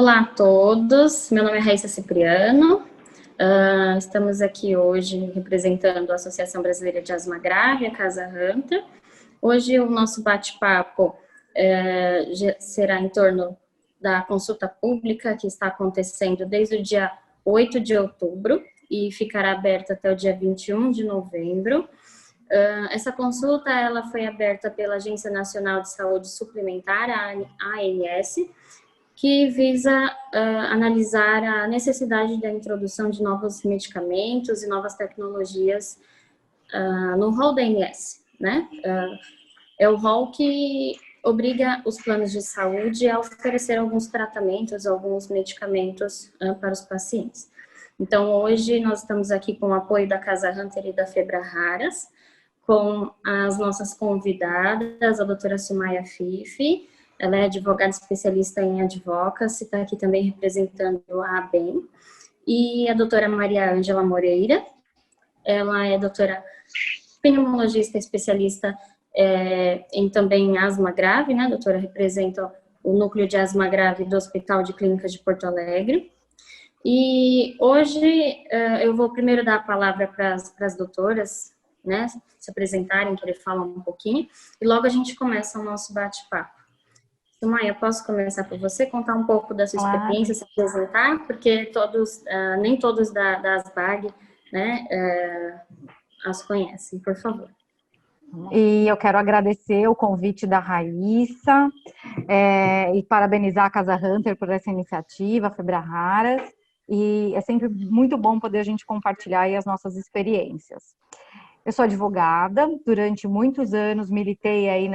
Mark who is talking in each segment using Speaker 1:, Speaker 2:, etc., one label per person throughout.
Speaker 1: Olá a todos, meu nome é Raíssa Cipriano, estamos aqui hoje representando a Associação Brasileira de Asma Grave, a Casa Hunter. Hoje o nosso bate-papo será em torno da consulta pública que está acontecendo desde o dia 8 de outubro e ficará aberta até o dia 21 de novembro. Essa consulta ela foi aberta pela Agência Nacional de Saúde Suplementar, a ANS, que visa analisar a necessidade da introdução de novos medicamentos e novas tecnologias no rol da ANS, né? É o rol que obriga os planos de saúde a oferecer alguns tratamentos, alguns medicamentos para os pacientes. Então, hoje nós estamos aqui com o apoio da Casa Hunter e da Febraharas, com as nossas convidadas, a doutora Sumaia Fifi, ela é advogada especialista em advocacy, está aqui também representando a ABEM, e a doutora Maria Ângela Moreira, ela é doutora pneumologista especialista também em asma grave, né, a doutora representa o núcleo de asma grave do Hospital de Clínicas de Porto Alegre. E hoje eu vou primeiro dar a palavra para as doutoras, né, se apresentarem, querer falar um pouquinho, e logo a gente começa o nosso bate-papo. Sumaia, posso começar por você, contar um pouco da sua experiência, se apresentar, porque nem todos da ASBAG, né, as conhecem, por favor.
Speaker 2: E eu quero agradecer o convite da Raíssa e parabenizar a Casa Hunter por essa iniciativa, a Febraharas, e é sempre muito bom poder a gente compartilhar aí as nossas experiências. Eu sou advogada, durante muitos anos militei aí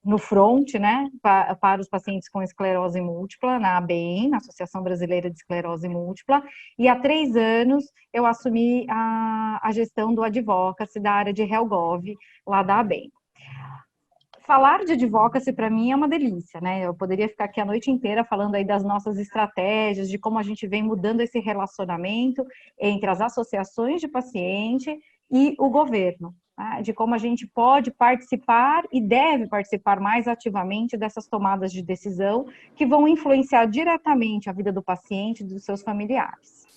Speaker 2: no front, né, para os pacientes com esclerose múltipla, na ABEM, na Associação Brasileira de Esclerose Múltipla, e há 3 anos eu assumi a gestão do advocacy da área de HealthGov, lá da ABEM. Falar de advocacy para mim é uma delícia, né? Eu poderia ficar aqui a noite inteira falando aí das nossas estratégias, de como a gente vem mudando esse relacionamento entre as associações de paciente e o governo, tá? De como a gente pode participar e deve participar mais ativamente dessas tomadas de decisão que vão influenciar diretamente a vida do paciente e dos seus familiares.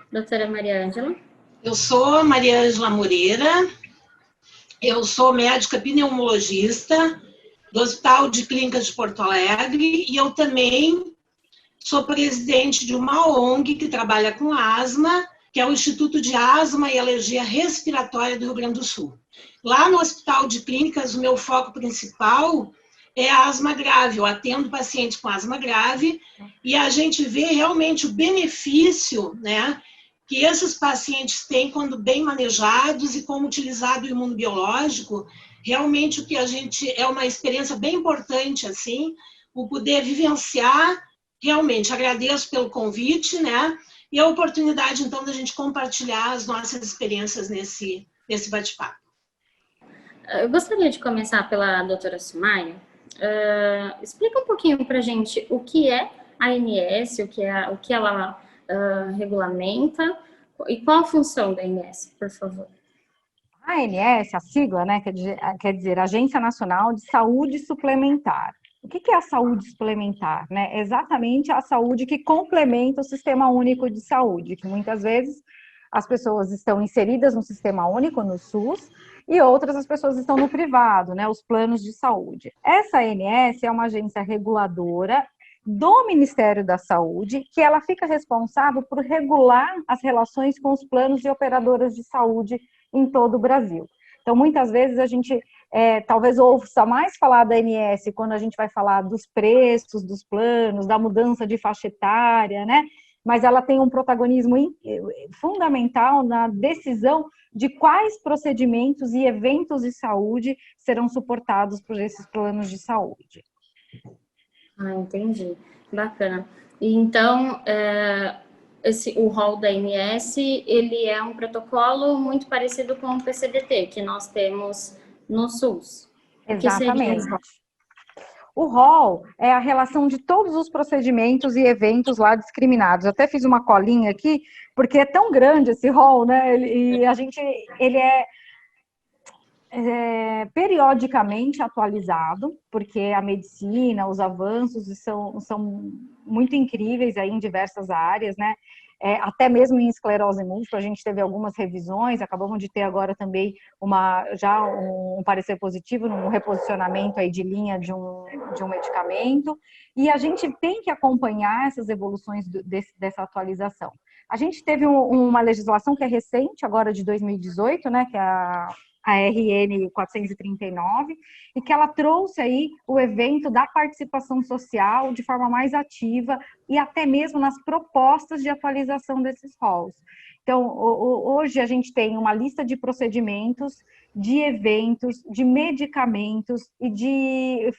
Speaker 1: Doutora Maria Ângela.
Speaker 3: Eu sou Maria Ângela Moreira, eu sou médica pneumologista do Hospital de Clínicas de Porto Alegre e eu também sou presidente de uma ONG que trabalha com asma, que é o Instituto de Asma e Alergia Respiratória do Rio Grande do Sul. Lá no Hospital de Clínicas, o meu foco principal é a asma grave. Eu atendo pacientes com asma grave e a gente vê realmente o benefício, né, que esses pacientes têm quando bem manejados e como utilizado o imunobiológico. Realmente o que a gente é uma experiência bem importante, assim, o poder vivenciar. Realmente agradeço pelo convite, né? E a oportunidade, então, da gente compartilhar as nossas experiências nesse bate-papo.
Speaker 1: Eu gostaria de começar pela doutora Sumaia. Explica um pouquinho para a gente o que é a ANS, o que ela regulamenta e qual a função da ANS, por favor.
Speaker 2: A ANS, a sigla, né, quer dizer Agência Nacional de Saúde Suplementar. O que é a saúde suplementar, né? É exatamente a saúde que complementa o Sistema Único de Saúde, que muitas vezes as pessoas estão inseridas no Sistema Único, no SUS, e outras as pessoas estão no privado, né? Os planos de saúde. Essa ANS é uma agência reguladora do Ministério da Saúde, que ela fica responsável por regular as relações com os planos e operadoras de saúde em todo o Brasil. Então, muitas vezes a gente talvez ouça mais falar da ANS quando a gente vai falar dos preços, dos planos, da mudança de faixa etária, né? Mas ela tem um protagonismo fundamental na decisão de quais procedimentos e eventos de saúde serão suportados por esses planos de saúde.
Speaker 1: Entendi. Bacana. E então, o rol da ANS, ele é um protocolo muito parecido com o PCDT, que nós temos no SUS.
Speaker 2: Exatamente. O rol é a relação de todos os procedimentos e eventos lá discriminados. Eu até fiz uma colinha aqui, porque é tão grande esse rol, né? E ele periodicamente atualizado, porque a medicina, os avanços são muito incríveis aí em diversas áreas, né? Até mesmo em esclerose múltipla, a gente teve algumas revisões, acabamos de ter agora também já um parecer positivo, um reposicionamento aí de linha de um medicamento, e a gente tem que acompanhar essas evoluções dessa atualização. A gente teve uma legislação que é recente, agora de 2018, né, que é a RN 439, e que ela trouxe aí o evento da participação social de forma mais ativa e até mesmo nas propostas de atualização desses rolos. Então, hoje a gente tem uma lista de procedimentos, de eventos, de medicamentos e de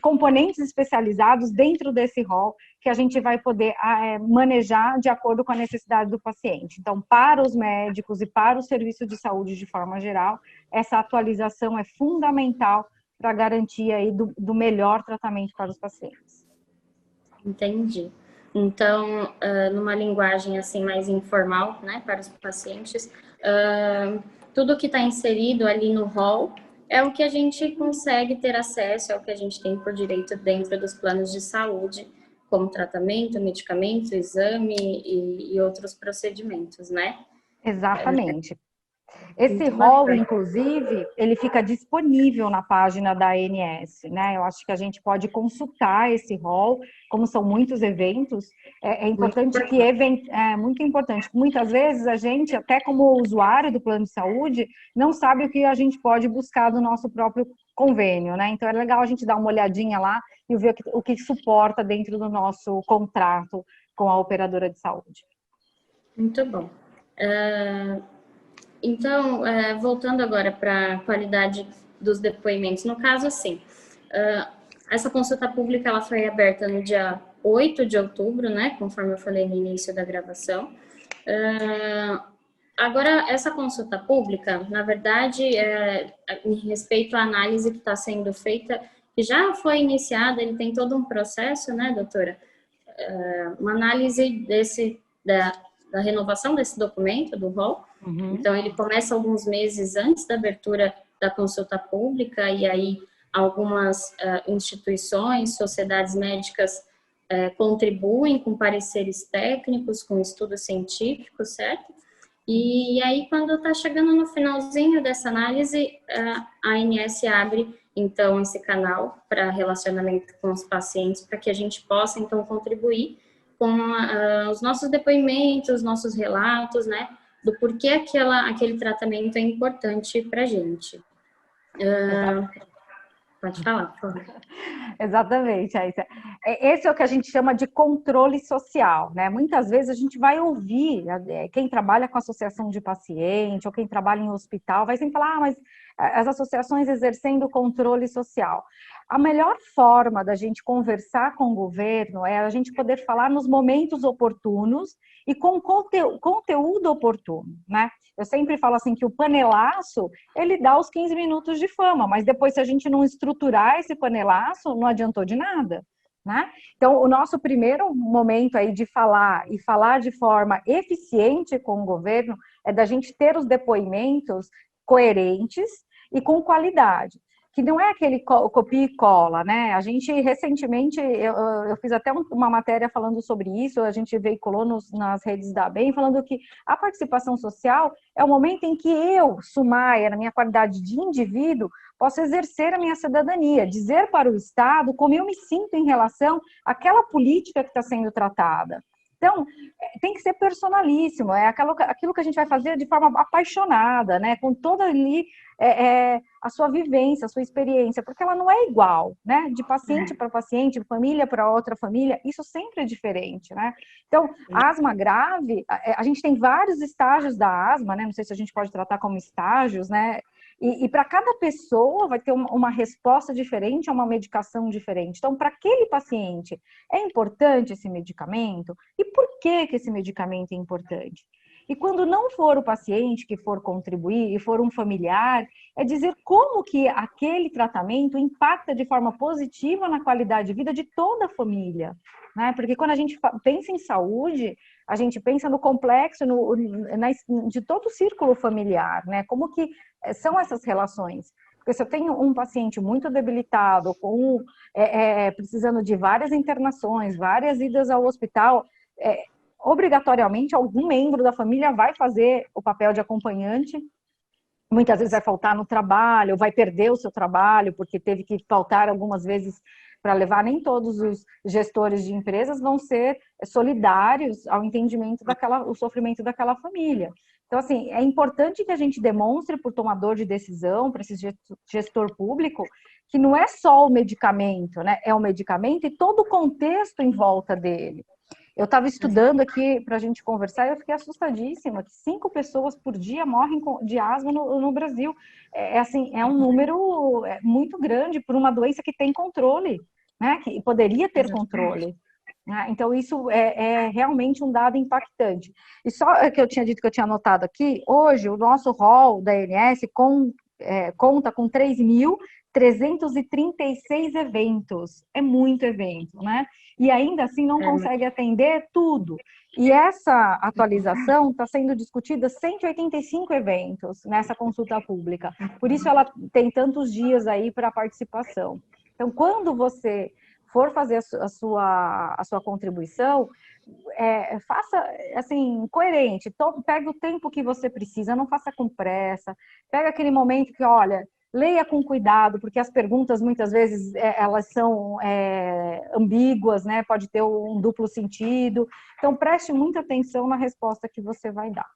Speaker 2: componentes especializados dentro desse rol que a gente vai poder manejar de acordo com a necessidade do paciente. Então, para os médicos e para o serviço de saúde de forma geral, essa atualização é fundamental para a garantia aí do melhor tratamento para os pacientes.
Speaker 1: Entendi. Então, numa linguagem assim mais informal, né, para os pacientes, tudo que está inserido ali no rol é o que a gente consegue ter acesso, é o que a gente tem por direito dentro dos planos de saúde, como tratamento, medicamento, exame e outros procedimentos, né?
Speaker 2: Exatamente. Esse rol, inclusive, ele fica disponível na página da ANS, né? Eu acho que a gente pode consultar esse rol, como são muitos eventos, é importante que é muito importante. Muitas vezes a gente, até como usuário do plano de saúde, não sabe o que a gente pode buscar do nosso próprio convênio, né? Então é legal a gente dar uma olhadinha lá e ver o que suporta dentro do nosso contrato com a operadora de saúde.
Speaker 1: Muito bom. Então, voltando agora para a qualidade dos depoimentos, no caso, assim, essa consulta pública ela foi aberta no dia 8 de outubro, né, conforme eu falei no início da gravação. Agora, essa consulta pública, na verdade, em respeito à análise que está sendo feita, que já foi iniciada, ele tem todo um processo, né, doutora? Uma análise da renovação desse documento, do rol. Uhum. Então, ele começa alguns meses antes da abertura da consulta pública, e aí algumas instituições, sociedades médicas contribuem com pareceres técnicos, com estudos científicos, certo? E aí, quando está chegando no finalzinho dessa análise, a ANS abre, então, esse canal para relacionamento com os pacientes, para que a gente possa, então, contribuir com os nossos depoimentos, nossos relatos, né, do porquê aquele tratamento é importante para a gente. Pode falar, por favor.
Speaker 2: Exatamente, Aissa. Esse é o que a gente chama de controle social, né? Muitas vezes a gente vai ouvir quem trabalha com associação de paciente ou quem trabalha em hospital, vai sempre falar, mas as associações exercendo controle social. A melhor forma da gente conversar com o governo é a gente poder falar nos momentos oportunos e com conteúdo oportuno, né? Eu sempre falo assim que o panelaço, ele dá os 15 minutos de fama, mas depois se a gente não estruturar esse panelaço, não adiantou de nada, né? Então, o nosso primeiro momento aí de falar e falar de forma eficiente com o governo é da gente ter os depoimentos coerentes e com qualidade, que não é aquele copia e cola, né? A gente, recentemente, eu fiz até uma matéria falando sobre isso, a gente veiculou nas redes da ABEM, falando que a participação social é o momento em que eu, Sumaia, na minha qualidade de indivíduo, posso exercer a minha cidadania, dizer para o Estado como eu me sinto em relação àquela política que está sendo tratada. Então, tem que ser personalíssimo, é aquilo que a gente vai fazer de forma apaixonada, né? Com toda ali a sua vivência, a sua experiência, porque ela não é igual, né? De paciente para paciente, de família para outra família, isso sempre é diferente, né? Então, a asma grave, a gente tem vários estágios da asma, né? Não sei se a gente pode tratar como estágios, né? E para cada pessoa vai ter uma resposta diferente a uma medicação diferente. Então, para aquele paciente, é importante esse medicamento? E por que esse medicamento é importante? E quando não for o paciente que for contribuir e for um familiar, é dizer como que aquele tratamento impacta de forma positiva na qualidade de vida de toda a família, né? Porque quando a gente pensa em saúde, a gente pensa no complexo, de todo o círculo familiar, né? Como que são essas relações? Porque se eu tenho um paciente muito debilitado, precisando de várias internações, várias idas ao hospital, obrigatoriamente algum membro da família vai fazer o papel de acompanhante. Muitas vezes vai faltar no trabalho, vai perder o seu trabalho, porque teve que faltar algumas vezes para levar. Nem todos os gestores de empresas vão ser solidários ao entendimento o sofrimento daquela família. Então, assim, é importante que a gente demonstre para o tomador de decisão, para esse gestor público, que não é só o medicamento, né? É o medicamento e todo o contexto em volta dele. Eu estava estudando aqui para a gente conversar e eu fiquei assustadíssima que 5 pessoas por dia morrem de asma no Brasil. É um número muito grande por uma doença que tem controle, né? Que poderia ter controle. Então, isso é realmente um dado impactante. E só que eu tinha dito que eu tinha anotado aqui, hoje o nosso rol da ANS conta com 3.336 eventos. É muito evento, né? E ainda assim não consegue atender tudo. E essa atualização está sendo discutida 185 eventos nessa consulta pública. Por isso ela tem tantos dias aí para participação. Então, quando você for fazer a sua contribuição, faça assim, coerente. Pega o tempo que você precisa, não faça com pressa. Pega aquele momento que, olha, leia com cuidado, porque as perguntas muitas vezes elas são ambíguas, né? Pode ter um duplo sentido. Então, preste muita atenção na resposta que você vai dar.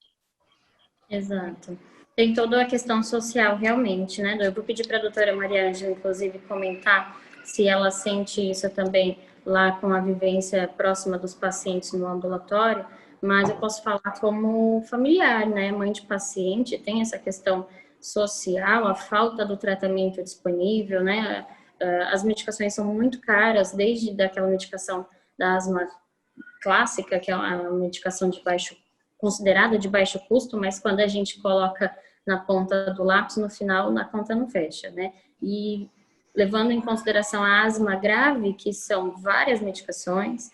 Speaker 1: Exato. Tem toda a questão social, realmente, né? Eu vou pedir para a doutora Maria Ângela, inclusive, comentar se ela sente isso também lá com a vivência próxima dos pacientes no ambulatório, mas eu posso falar como familiar, né? Mãe de paciente, tem essa questão social, a falta do tratamento disponível, né? As medicações são muito caras, desde daquela medicação da asma clássica, que é uma medicação considerada de baixo custo, mas quando a gente coloca na ponta do lápis, no final, na conta não fecha, né? E levando em consideração a asma grave, que são várias medicações,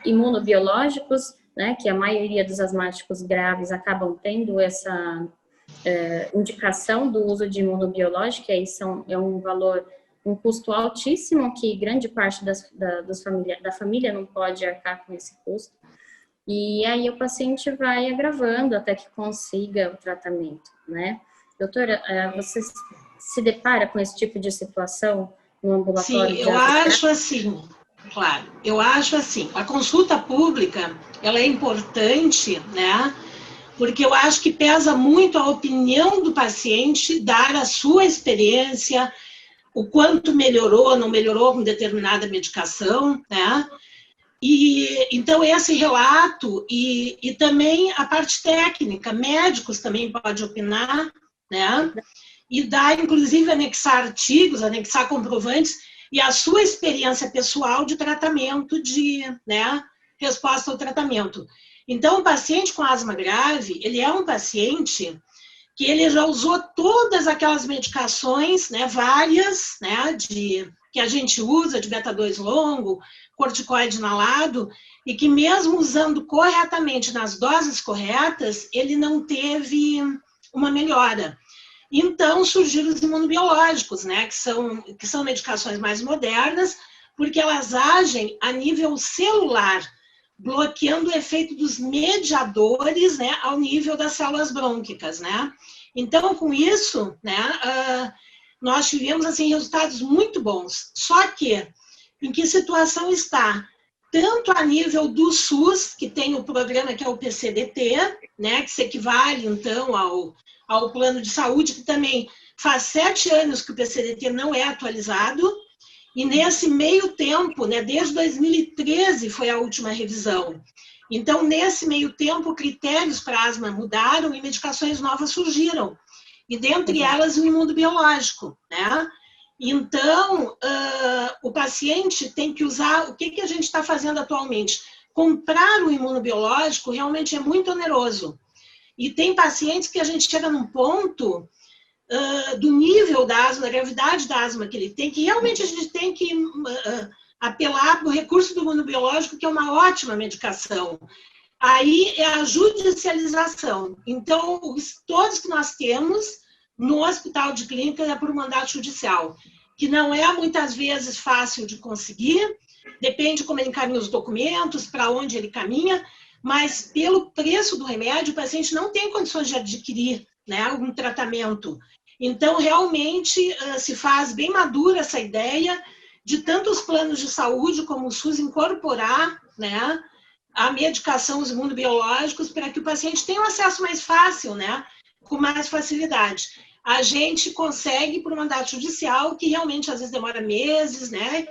Speaker 1: imunobiológicos, né, que a maioria dos asmáticos graves acabam tendo essa indicação do uso de imunobiológico, aí um custo altíssimo, que grande parte da família não pode arcar com esse custo. E aí o paciente vai agravando até que consiga o tratamento, né? Doutora, você se depara com esse tipo de situação no ambulatório?
Speaker 3: Sim, eu acho assim, claro, a consulta pública, ela é importante, né? Porque eu acho que pesa muito a opinião do paciente, dar a sua experiência, o quanto melhorou, não melhorou com determinada medicação, né? E então esse relato e também a parte técnica, médicos também podem opinar, né? E dar, inclusive, anexar artigos, anexar comprovantes e a sua experiência pessoal de tratamento, né, resposta ao tratamento. Então, o paciente com asma grave, ele é um paciente que ele já usou todas aquelas medicações, né, várias, né, que a gente usa, de beta-2 longo, corticoide inalado, e que mesmo usando corretamente, nas doses corretas, ele não teve uma melhora. Então, surgiram os imunobiológicos, né, que são medicações mais modernas, porque elas agem a nível celular, bloqueando o efeito dos mediadores, né, ao nível das células brônquicas, né. Então, com isso, né, nós tivemos, assim, resultados muito bons. Só que, em que situação está? Tanto a nível do SUS, que tem o programa que é o PCDT, né, que se equivale, então, ao plano de saúde, que também faz 7 anos que o PCDT não é atualizado, e nesse meio tempo, né, desde 2013 foi a última revisão. Então, nesse meio tempo, critérios para asma mudaram e medicações novas surgiram. E dentre elas, o imunobiológico, né? Então, o paciente tem que usar, o que a gente está fazendo atualmente? Comprar o imunobiológico realmente é muito oneroso. E tem pacientes que a gente chega num ponto do nível da asma, da gravidade da asma que ele tem, que realmente a gente tem que apelar para o recurso do imunobiológico, que é uma ótima medicação. Aí é a judicialização. Então, todos que nós temos no hospital de clínica é por mandato judicial, que não é muitas vezes fácil de conseguir, depende como ele encaminha os documentos, para onde ele caminha, mas pelo preço do remédio, o paciente não tem condições de adquirir, né, algum tratamento. Então, realmente, se faz bem madura essa ideia de tanto os planos de saúde como o SUS incorporar, né, a medicação, os imunobiológicos, para que o paciente tenha um acesso mais fácil, né, com mais facilidade. A gente consegue por mandato judicial, que realmente às vezes demora meses, né,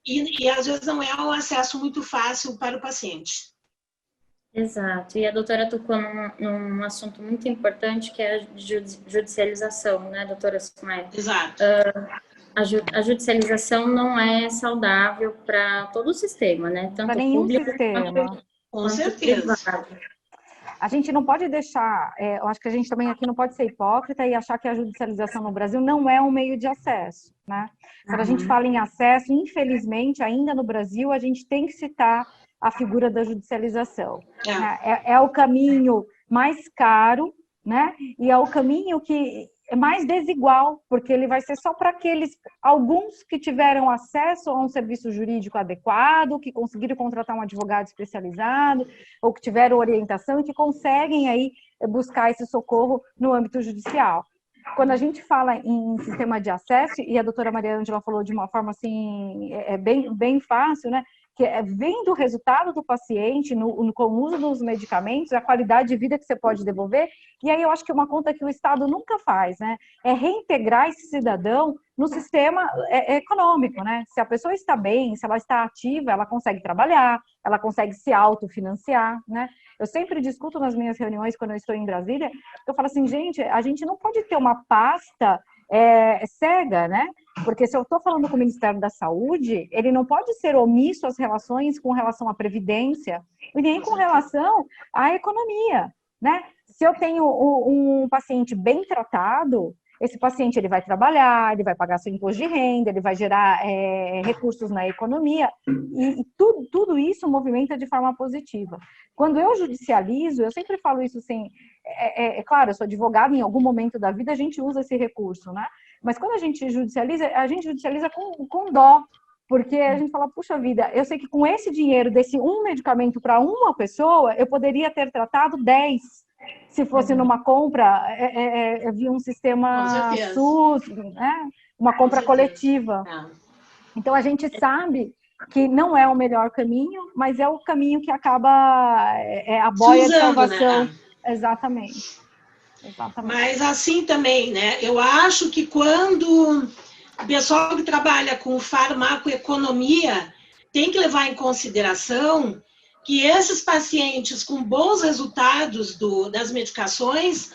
Speaker 3: e às vezes não é um acesso muito fácil para o paciente.
Speaker 1: Exato, e a doutora tocou num assunto muito importante, que é a judicialização, né, doutora Sumaia?
Speaker 3: Exato.
Speaker 1: A judicialização não é saudável para todo o sistema, né? Tanto
Speaker 2: para nenhum
Speaker 1: público
Speaker 2: sistema.
Speaker 3: Com certeza.
Speaker 1: Privado.
Speaker 2: A gente não pode deixar, eu acho que a gente também aqui não pode ser hipócrita e achar que a judicialização no Brasil não é um meio de acesso, né? Quando a gente fala em acesso, infelizmente, ainda no Brasil, a gente tem que citar a figura da judicialização. É o caminho mais caro, né? E é o caminho que é mais desigual, porque ele vai ser só para aqueles, alguns que tiveram acesso a um serviço jurídico adequado, que conseguiram contratar um advogado especializado, ou que tiveram orientação e que conseguem aí buscar esse socorro no âmbito judicial. Quando a gente fala em sistema de acesso, e a doutora Maria Ângela falou de uma forma assim, bem fácil, né? Que vem do resultado do paciente com o uso dos medicamentos, a qualidade de vida que você pode devolver, e aí eu acho que uma conta que o Estado nunca faz, né, é reintegrar esse cidadão no sistema econômico, né, se a pessoa está bem, se ela está ativa, ela consegue trabalhar, ela consegue se autofinanciar, né, eu sempre discuto nas minhas reuniões quando eu estou em Brasília, eu falo assim, gente, a gente não pode ter uma pasta cega, né? Porque se eu estou falando com o Ministério da Saúde, ele não pode ser omisso às relações com relação à previdência e nem com relação à economia, né? Se eu tenho um paciente bem tratado, esse paciente ele vai trabalhar, ele vai pagar seu imposto de renda, ele vai gerar recursos na economia e tudo isso movimenta de forma positiva. Quando eu judicializo, eu sempre falo isso assim, claro, eu sou advogada, em algum momento da vida a gente usa esse recurso, né? Mas quando a gente judicializa com dó, porque a gente fala, puxa vida, eu sei que com esse dinheiro desse um medicamento para uma pessoa, eu poderia ter tratado 10, se fosse numa compra via um sistema SUS, né? Uma compra coletiva. Então a gente sabe que não é o melhor caminho, mas é o caminho que acaba a boia de salvação. Né? Exatamente.
Speaker 3: Mas assim também, né? Eu acho que quando o pessoal que trabalha com farmacoeconomia tem que levar em consideração que esses pacientes com bons resultados das medicações,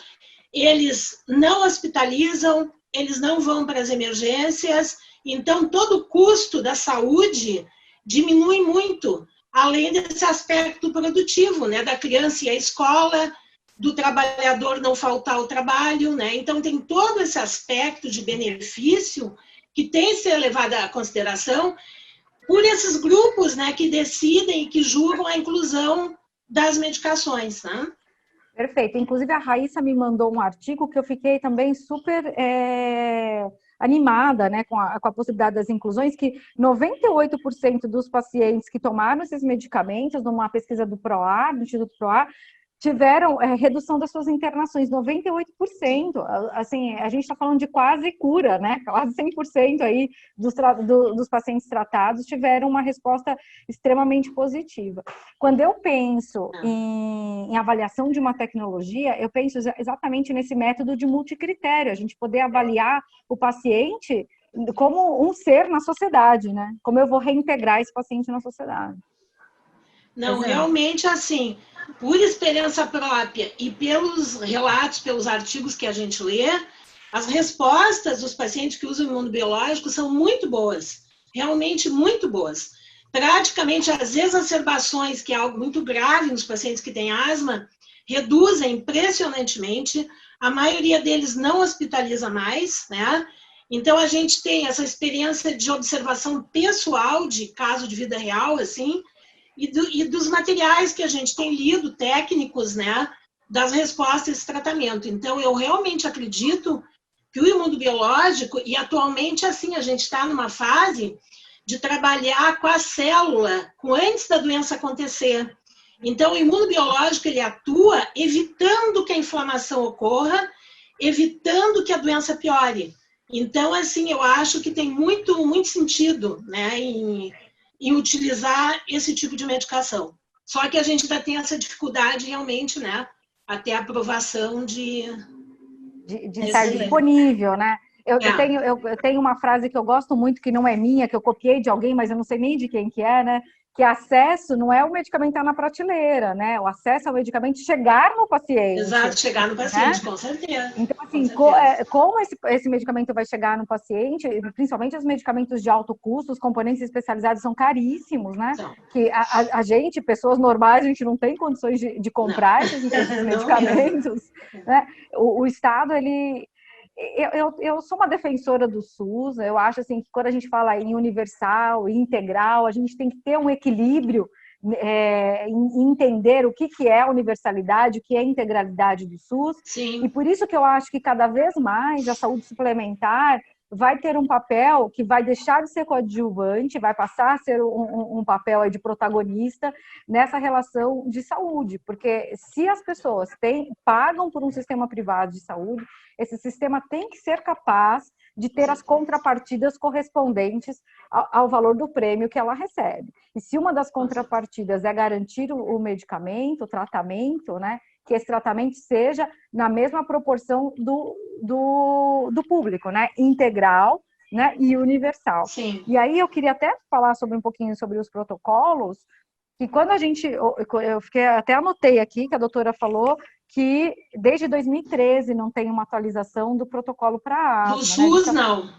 Speaker 3: eles não hospitalizam, eles não vão para as emergências, então todo o custo da saúde diminui muito, além desse aspecto produtivo, né, da criança ir à escola, do trabalhador não faltar ao trabalho, né? Então tem todo esse aspecto de benefício que tem que ser levado à consideração por esses grupos, né, que decidem e que julgam a inclusão das medicações, né?
Speaker 2: Perfeito. Inclusive, a Raíssa me mandou um artigo que eu fiquei também super animada, né, com a possibilidade das inclusões, que 98% dos pacientes que tomaram esses medicamentos, numa pesquisa do PROAR, do Instituto PROAR, tiveram redução das suas internações, 98%. Assim, a gente está falando de quase cura, né? Quase 100% aí dos pacientes tratados tiveram uma resposta extremamente positiva. Quando eu penso em avaliação de uma tecnologia, eu penso exatamente nesse método de multicritério, a gente poder avaliar o paciente como um ser na sociedade, né? Como eu vou reintegrar esse paciente na sociedade.
Speaker 3: Não, realmente, assim, por experiência própria e pelos relatos, pelos artigos que a gente lê, as respostas dos pacientes que usam imunobiológico são muito boas, realmente muito boas. Praticamente as exacerbações, que é algo muito grave nos pacientes que têm asma, reduzem impressionantemente, a maioria deles não hospitaliza mais, né? Então, a gente tem essa experiência de observação pessoal, de caso de vida real, assim, e dos materiais que a gente tem lido, técnicos, né, das respostas a esse tratamento. Então, eu realmente acredito que o imunobiológico, e atualmente, assim, a gente está numa fase de trabalhar com a célula, antes da doença acontecer. Então, o imunobiológico, ele atua evitando que a inflamação ocorra, evitando que a doença piore. Então, assim, eu acho que tem muito, muito sentido, né, em utilizar esse tipo de medicação. Só que a gente ainda tem essa dificuldade, realmente, né, até a aprovação de
Speaker 2: estar disponível, né? Eu tenho uma frase que eu gosto muito, que não é minha, que eu copiei de alguém, mas eu não sei nem de quem que é, né? Que acesso não é o medicamento estar na prateleira, né? O acesso ao medicamento chegar no paciente.
Speaker 3: Exato, chegar no paciente, né? Com certeza.
Speaker 2: Então, assim, como esse medicamento vai chegar no paciente, principalmente os medicamentos de alto custo, os componentes especializados são caríssimos, né? Então, que a gente, pessoas normais, a gente não tem condições de comprar esses medicamentos, né? O Estado, ele... Eu sou uma defensora do SUS, eu acho assim que quando a gente fala em universal, integral, a gente tem que ter um equilíbrio em entender o que é universalidade, o que é integralidade do SUS.
Speaker 3: Sim.
Speaker 2: E por isso que eu acho que cada vez mais a saúde suplementar vai ter um papel que vai deixar de ser coadjuvante, vai passar a ser um papel aí de protagonista nessa relação de saúde, porque se as pessoas pagam por um sistema privado de saúde, esse sistema tem que ser capaz de ter as contrapartidas correspondentes ao valor do prêmio que ela recebe. E se uma das contrapartidas é garantir o medicamento, o tratamento, né, que esse tratamento seja na mesma proporção do público, né, integral, né, e universal.
Speaker 3: Sim.
Speaker 2: E aí eu queria até falar um pouquinho sobre os protocolos, que quando até anotei aqui que a doutora falou que desde 2013 não tem uma atualização do protocolo para asma.
Speaker 3: Do SUS, né? Não.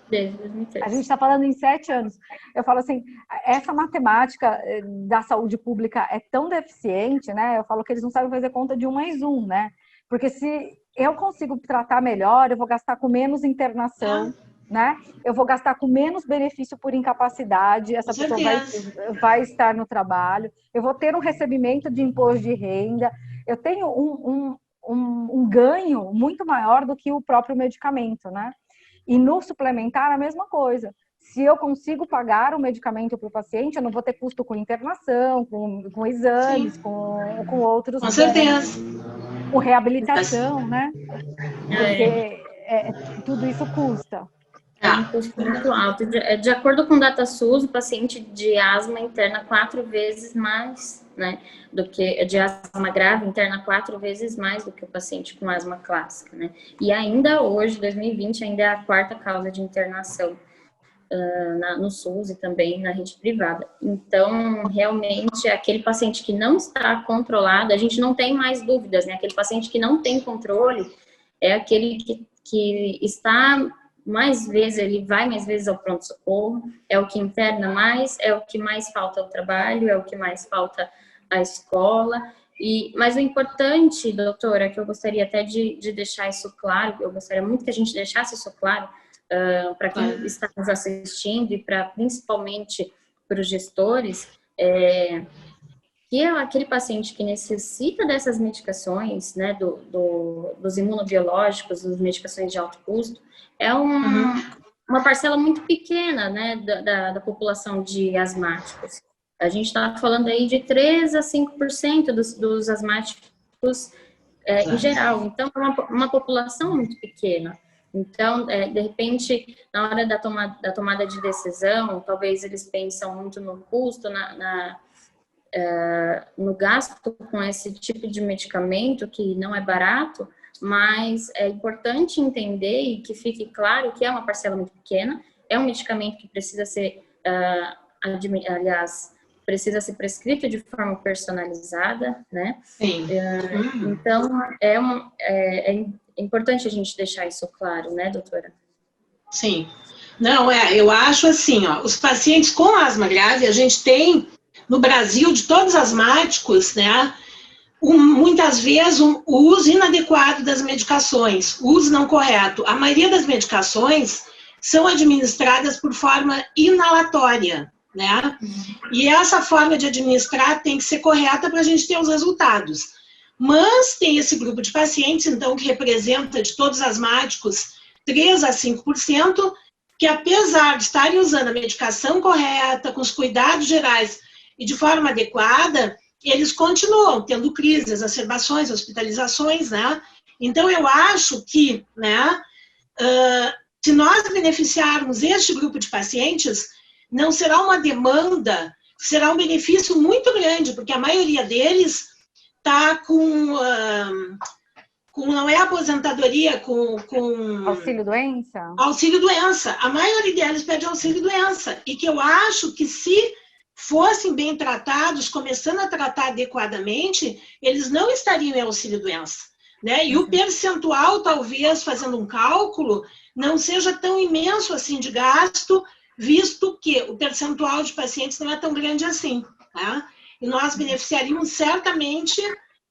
Speaker 1: Desde 2013.
Speaker 2: A gente está falando em 7 anos. Eu falo assim, essa matemática da saúde pública é tão deficiente, né? Eu falo que eles não sabem fazer conta de 1 mais 1, né? Porque se eu consigo tratar melhor, eu vou gastar com menos internação, né? Eu vou gastar com menos benefício por incapacidade, essa pessoa vai estar no trabalho, eu vou ter um recebimento de imposto de renda, eu tenho um ganho muito maior do que o próprio medicamento, né? E no suplementar, a mesma coisa. Se eu consigo pagar o medicamento para o paciente, eu não vou ter custo com internação, com exames, com outros...
Speaker 3: Com certeza.
Speaker 2: Com reabilitação, né? Porque tudo isso custa.
Speaker 1: É um custo muito alto. De acordo com o DataSUS, o paciente de asma interna 4 vezes mais, né, do que de asma grave interna 4 vezes mais do que o paciente com asma clássica, né? E ainda hoje, 2020, ainda é a 4ª causa de internação no SUS e também na rede privada. Então, realmente, aquele paciente que não está controlado, a gente não tem mais dúvidas, né? Aquele paciente que não tem controle é aquele que está mais vezes, ele vai mais vezes ao pronto-socorro, é o que interna mais, é o que mais falta ao trabalho, é o que mais falta à escola. Mas o importante, doutora, que eu gostaria até de deixar isso claro, eu gostaria muito que a gente deixasse isso claro para quem está nos assistindo e principalmente para os gestores, que é aquele paciente que necessita dessas medicações, né, dos imunobiológicos, das medicações de alto custo, é uma parcela muito pequena, né, da população de asmáticos. A gente está falando aí de 3 a 5% dos asmáticos em geral. Então, é uma população muito pequena. Então, de repente, na hora da tomada de decisão, talvez eles pensam muito no custo, no gasto com esse tipo de medicamento, que não é barato, mas é importante entender e que fique claro que é uma parcela muito pequena, é um medicamento que precisa ser, precisa ser prescrito de forma personalizada, né?
Speaker 3: Sim.
Speaker 1: Então, é importante a gente deixar isso claro, né, doutora?
Speaker 3: Sim. Não, eu acho assim, ó, os pacientes com asma grave, a gente tem, no Brasil, de todos os asmáticos, né, muitas vezes o uso inadequado das medicações, o uso não correto. A maioria das medicações são administradas por forma inalatória, né? E essa forma de administrar tem que ser correta para a gente ter os resultados. Mas tem esse grupo de pacientes, então, que representa de todos os asmáticos 3 a 5%, que apesar de estarem usando a medicação correta, com os cuidados gerais e de forma adequada, eles continuam tendo crises, exacerbações, hospitalizações, né? Então, eu acho que, né, se nós beneficiarmos este grupo de pacientes, não será uma demanda, será um benefício muito grande, porque a maioria deles está não é aposentadoria, com
Speaker 2: auxílio-doença?
Speaker 3: Auxílio-doença. A maioria deles pede auxílio-doença. E que eu acho que se fossem bem tratados, começando a tratar adequadamente, eles não estariam em auxílio-doença, né? E o percentual, talvez, fazendo um cálculo, não seja tão imenso assim de gasto, visto que o percentual de pacientes não é tão grande assim, tá? E nós beneficiaríamos certamente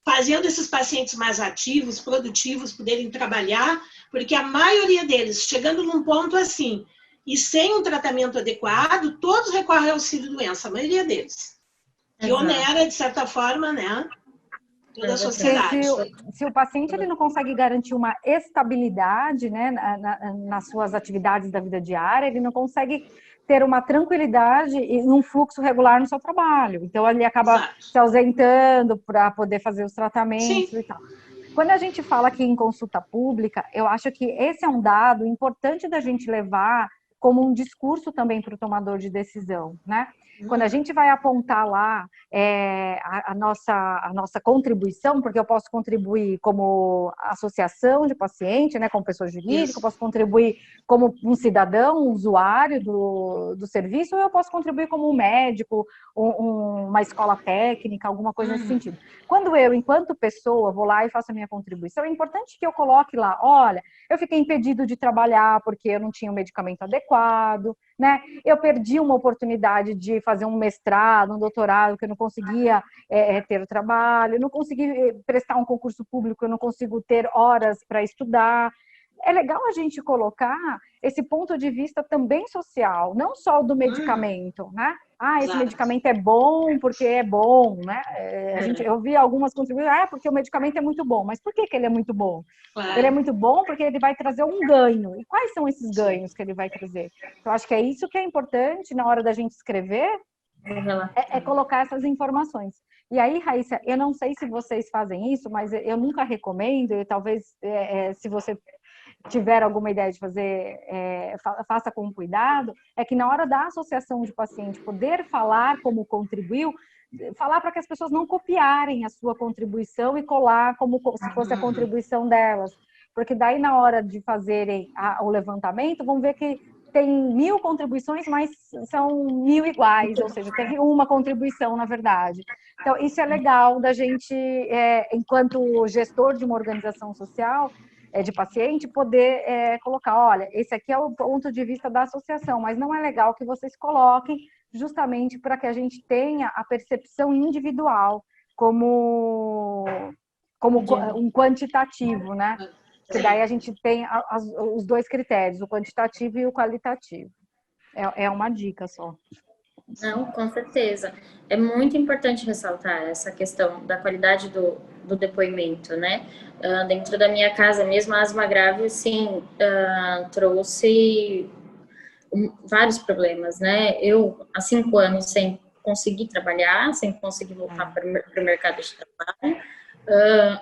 Speaker 3: fazendo esses pacientes mais ativos, produtivos, poderem trabalhar, porque a maioria deles, chegando num ponto assim, e sem um tratamento adequado, todos recorrem ao auxílio-doença, a maioria deles. Que onera, de certa forma, né, toda a sociedade.
Speaker 2: Se o paciente ele não consegue garantir uma estabilidade, né, nas suas atividades da vida diária, ele não consegue ter uma tranquilidade e um fluxo regular no seu trabalho. Então, ele acaba se ausentando para poder fazer os tratamentos e tal. Quando a gente fala aqui em consulta pública, eu acho que esse é um dado importante da gente levar como um discurso também para o tomador de decisão, né? Quando a gente vai apontar lá a nossa contribuição, porque eu posso contribuir como associação de paciente, né, como pessoa jurídica, eu posso contribuir como um cidadão, um usuário do serviço, ou eu posso contribuir como um médico, uma escola técnica, alguma coisa nesse sentido. Quando eu, enquanto pessoa, vou lá e faço a minha contribuição, é importante que eu coloque lá, olha, eu fiquei impedido de trabalhar porque eu não tinha um medicamento adequado, né? Eu perdi uma oportunidade de fazer um mestrado, um doutorado, que eu não conseguia ter o trabalho, eu não consegui prestar um concurso público, eu não consigo ter horas para estudar. É legal a gente colocar esse ponto de vista também social, não só do medicamento, né? Ah, esse medicamento é bom porque é bom, né? Eu vi algumas contribuições, porque o medicamento é muito bom. Mas por que ele é muito bom? Ele é muito bom porque ele vai trazer um ganho. E quais são esses ganhos que ele vai trazer? Eu acho que é isso que é importante na hora da gente escrever, é colocar essas informações. E aí, Raíssa, eu não sei se vocês fazem isso, mas eu nunca recomendo, e talvez se você tiver alguma ideia de fazer, faça com cuidado, é que na hora da associação de paciente poder falar como contribuiu, falar para que as pessoas não copiarem a sua contribuição e colar como se fosse a contribuição delas. Porque daí na hora de fazerem o levantamento, vão ver que tem 1000 contribuições, mas são 1000 iguais, ou seja, teve uma contribuição, na verdade. Então, isso é legal da gente, enquanto gestor de uma organização social, de paciente, poder colocar, olha, esse aqui é o ponto de vista da associação, mas não é legal que vocês coloquem justamente para que a gente tenha a percepção individual como um quantitativo, né? Que daí a gente tem os dois critérios, o quantitativo e o qualitativo. É uma dica só.
Speaker 1: Não, com certeza. É muito importante ressaltar essa questão da qualidade do depoimento, né? Dentro da minha casa mesmo, a asma grave, sim, trouxe vários problemas, né? Eu, há 5 anos, sem conseguir trabalhar, sem conseguir voltar para o mercado de trabalho.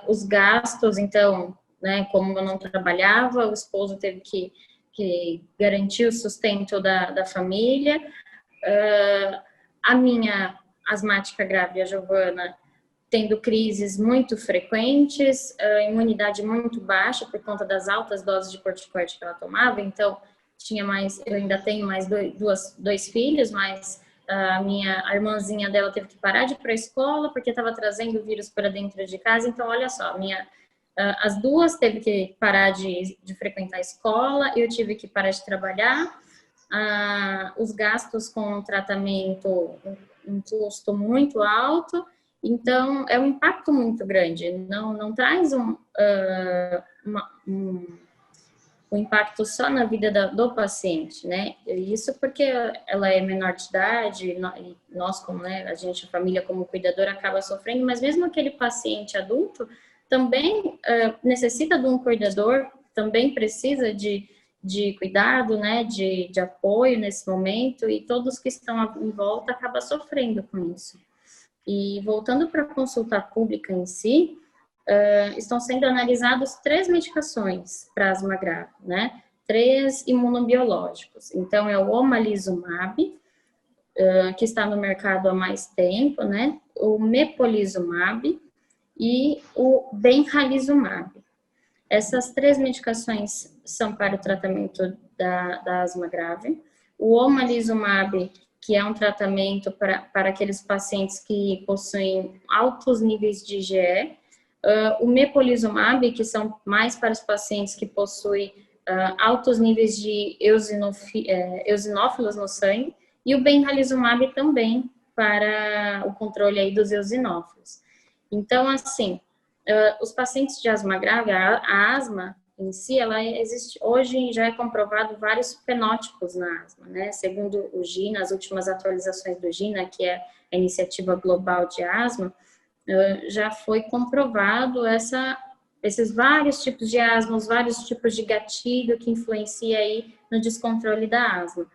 Speaker 1: Os gastos, então, né, como eu não trabalhava, o esposo teve que garantir o sustento da família. A minha asmática grave, a Giovana, tendo crises muito frequentes, imunidade muito baixa por conta das altas doses de corticoide que ela tomava, então eu ainda tenho mais dois filhos, mas a irmãzinha dela teve que parar de ir para a escola porque estava trazendo o vírus para dentro de casa, então olha só, as duas teve que parar de frequentar a escola, eu tive que parar de trabalhar, os gastos com o tratamento, um custo muito alto, então é um impacto muito grande, não traz o impacto só na vida do paciente, né? Isso porque ela é menor de idade, e nós como, né, a gente, a família como cuidador acaba sofrendo, mas mesmo aquele paciente adulto também necessita de um cuidador, também precisa de cuidado, né, de apoio nesse momento, e todos que estão em volta acabam sofrendo com isso. E voltando para a consulta pública em si, estão sendo analisados 3 medicações para asma grave, né? 3 imunobiológicos. Então, é o omalizumab, que está no mercado há mais tempo, né? O mepolizumab e o benralizumab. Essas 3 medicações são para o tratamento da asma grave. O omalizumab, que é um tratamento para aqueles pacientes que possuem altos níveis de IgE. O mepolizumab, que são mais para os pacientes que possuem altos níveis de eosinófilos no sangue. E o benralizumab também para o controle aí dos eosinófilos. Então, assim, os pacientes de asma grave, a asma em si, ela existe, hoje já é comprovado vários fenótipos na asma, né? Segundo o GINA, as últimas atualizações do GINA, que é a Iniciativa Global de Asma, já foi comprovado esses vários tipos de asma, os vários tipos de gatilho que influencia aí no descontrole da asma.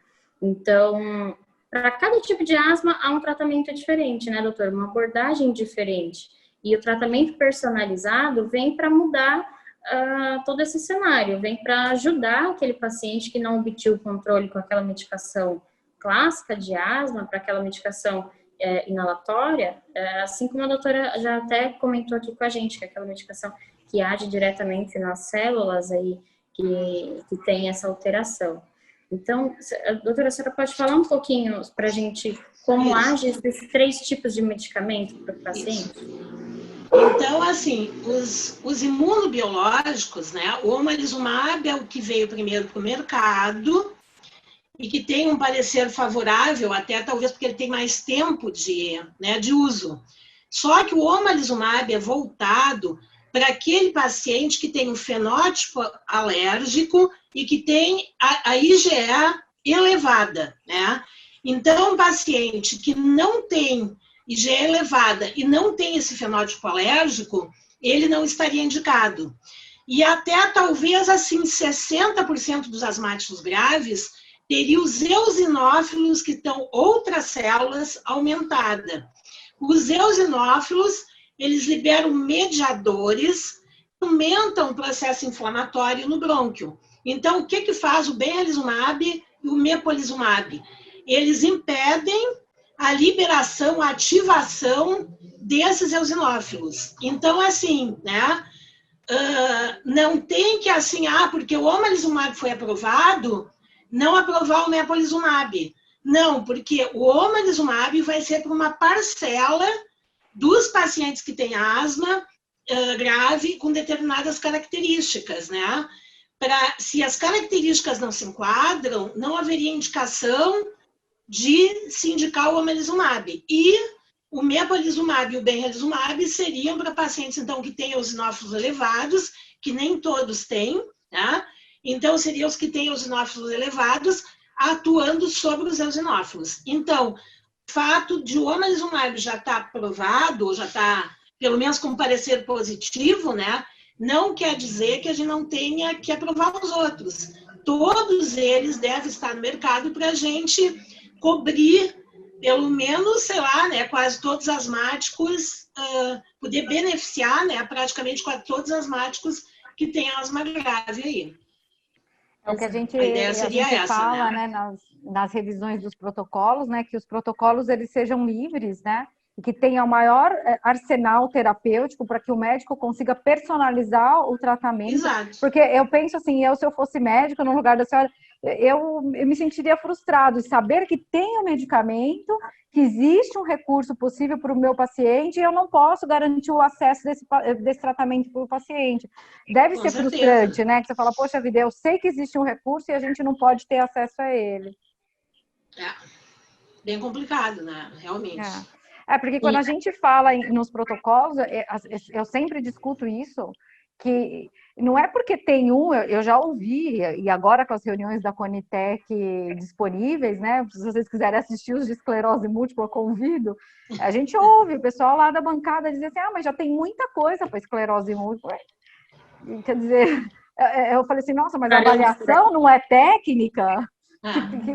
Speaker 1: Então, para cada tipo de asma, há um tratamento diferente, né, doutor? Uma abordagem diferente. E o tratamento personalizado vem para mudar todo esse cenário, vem para ajudar aquele paciente que não obteve o controle com aquela medicação clássica de asma, para aquela medicação inalatória, assim como a doutora já até comentou aqui com a gente, que é aquela medicação que age diretamente nas células aí, que tem essa alteração. Então, doutora, a senhora pode falar um pouquinho para a gente como age esses 3 tipos de medicamento para o paciente?
Speaker 3: Então, assim, os imunobiológicos, né? O omalizumab é o que veio primeiro para o mercado e que tem um parecer favorável, até talvez porque ele tem mais tempo de uso. Só que o omalizumab é voltado para aquele paciente que tem um fenótipo alérgico e que tem a IgE elevada, né? Então, um paciente que não tem IgE elevada e não tem esse fenótipo alérgico, ele não estaria indicado. E até talvez, assim, 60% dos asmáticos graves teriam os eosinófilos, que estão outras células aumentada. Os eosinófilos, eles liberam mediadores, aumentam o processo inflamatório no brônquio. Então, o que faz o benralizumab e o mepolizumab? Eles impedem a liberação, a ativação desses eosinófilos. Então, assim, né, não tem que, assim, porque o omalizumab foi aprovado, não aprovar o mepolizumab. Não, porque o omalizumab vai ser para uma parcela dos pacientes que têm asma grave com determinadas características, né? Se as características não se enquadram, não haveria indicação de se indicar o omalizumab. E o mepolizumab e o benralizumab seriam para pacientes, então, que têm eosinófilos elevados, que nem todos têm, né? Então, seriam os que têm eosinófilos elevados, atuando sobre os eosinófilos. Então, o fato de o omalizumab já estar aprovado, ou já está, pelo menos, com parecer positivo, né? Não quer dizer que a gente não tenha que aprovar os outros. Todos eles devem estar no mercado para a gente cobrir, pelo menos, sei lá, né, quase todos os asmáticos, poder beneficiar, né, praticamente quase todos os asmáticos que têm asma grave aí.
Speaker 2: É o que a gente fala, né, nas revisões dos protocolos, né, que os protocolos eles sejam livres, né, e que tenha o maior arsenal terapêutico para que o médico consiga personalizar o tratamento. Exato. Porque eu penso assim, se eu fosse médico no lugar da senhora, eu me sentiria frustrado de saber que tem um medicamento, que existe um recurso possível para o meu paciente e eu não posso garantir o acesso desse tratamento para o paciente. Deve ser frustrante, né? Que você fala, poxa vida, eu sei que existe um recurso e a gente não pode ter acesso a ele.
Speaker 3: Bem complicado, né? Realmente.
Speaker 2: Porque quando a gente fala nos protocolos, eu sempre discuto isso, que não é porque tem um, eu já ouvi, e agora com as reuniões da Conitec disponíveis, né? Se vocês quiserem assistir os de esclerose múltipla, eu convido. A gente ouve o pessoal lá da bancada dizer assim, mas já tem muita coisa para esclerose múltipla. Quer dizer, eu falei assim, nossa, mas a avaliação não é técnica?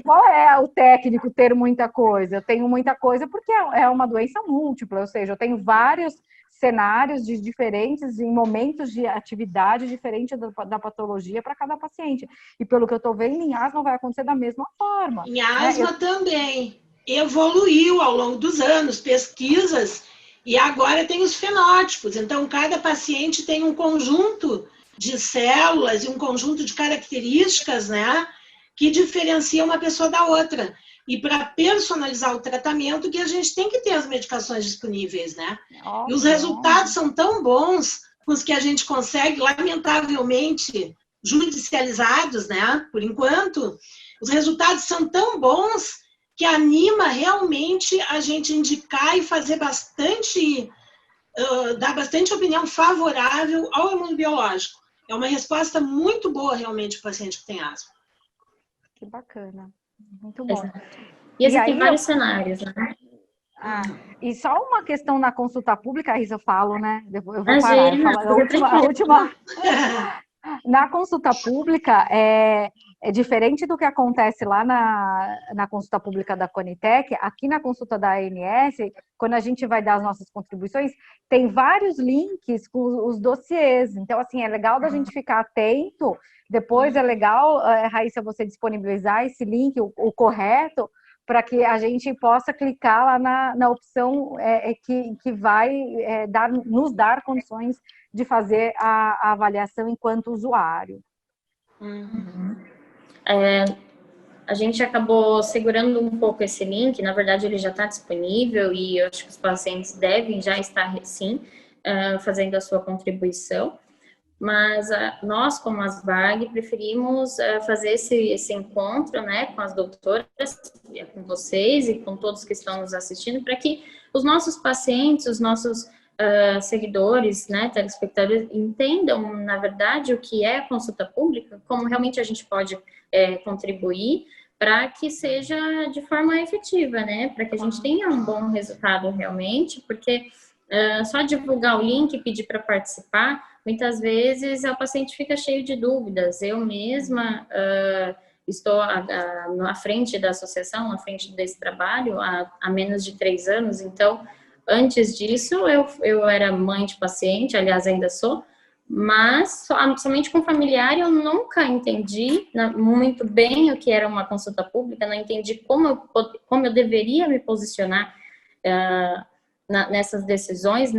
Speaker 2: Qual é o técnico ter muita coisa? Eu tenho muita coisa porque é uma doença múltipla, ou seja, eu tenho vários cenários diferentes, em momentos de atividade diferente da patologia para cada paciente. E pelo que eu estou vendo, em asma vai acontecer da mesma forma.
Speaker 3: Em asma também. Evoluiu ao longo dos anos, pesquisas, e agora tem os fenótipos. Então, cada paciente tem um conjunto de células e um conjunto de características, né, que diferencia uma pessoa da outra. E para personalizar o tratamento, que a gente tem que ter as medicações disponíveis, né? E os resultados são tão bons com os que a gente consegue, lamentavelmente, judicializados, né? Por enquanto, os resultados são tão bons que anima realmente a gente indicar e fazer bastante, dar bastante opinião favorável ao imunobiológico. É uma resposta muito boa, realmente, para o paciente que tem asma.
Speaker 2: Que bacana. Muito bom.
Speaker 1: Exato. E existem vários cenários, né?
Speaker 2: E só uma questão na consulta pública, Risa, eu falo, né? Eu vou parar. Eu falo, a última. Na consulta pública, é diferente do que acontece lá na consulta pública da Conitec. Aqui na consulta da ANS, quando a gente vai dar as nossas contribuições, tem vários links com os dossiês. Então, assim, é legal da gente ficar atento. Depois é legal, Raíssa, você disponibilizar esse link, o correto, para que a gente possa clicar lá na opção que vai nos dar condições de fazer a avaliação enquanto usuário.
Speaker 1: A gente acabou segurando um pouco esse link, na verdade ele já está disponível e eu acho que os pacientes devem já estar, sim, fazendo a sua contribuição. Mas nós, como ASVAG, preferimos fazer esse encontro, né, com as doutoras, com vocês e com todos que estão nos assistindo, para que os nossos pacientes, os nossos seguidores, né, telespectadores, entendam, na verdade, o que é a consulta pública, como realmente a gente pode contribuir para que seja de forma efetiva, né, para que a gente tenha um bom resultado realmente, porque só divulgar o link e pedir para participar, muitas vezes o paciente fica cheio de dúvidas. Eu mesma estou à frente da associação, à frente desse trabalho há menos de 3 anos, então, antes disso, eu era mãe de paciente, aliás, ainda sou, mas somente com familiar eu nunca entendi muito bem o que era uma consulta pública, não entendi como eu deveria me posicionar nessas decisões,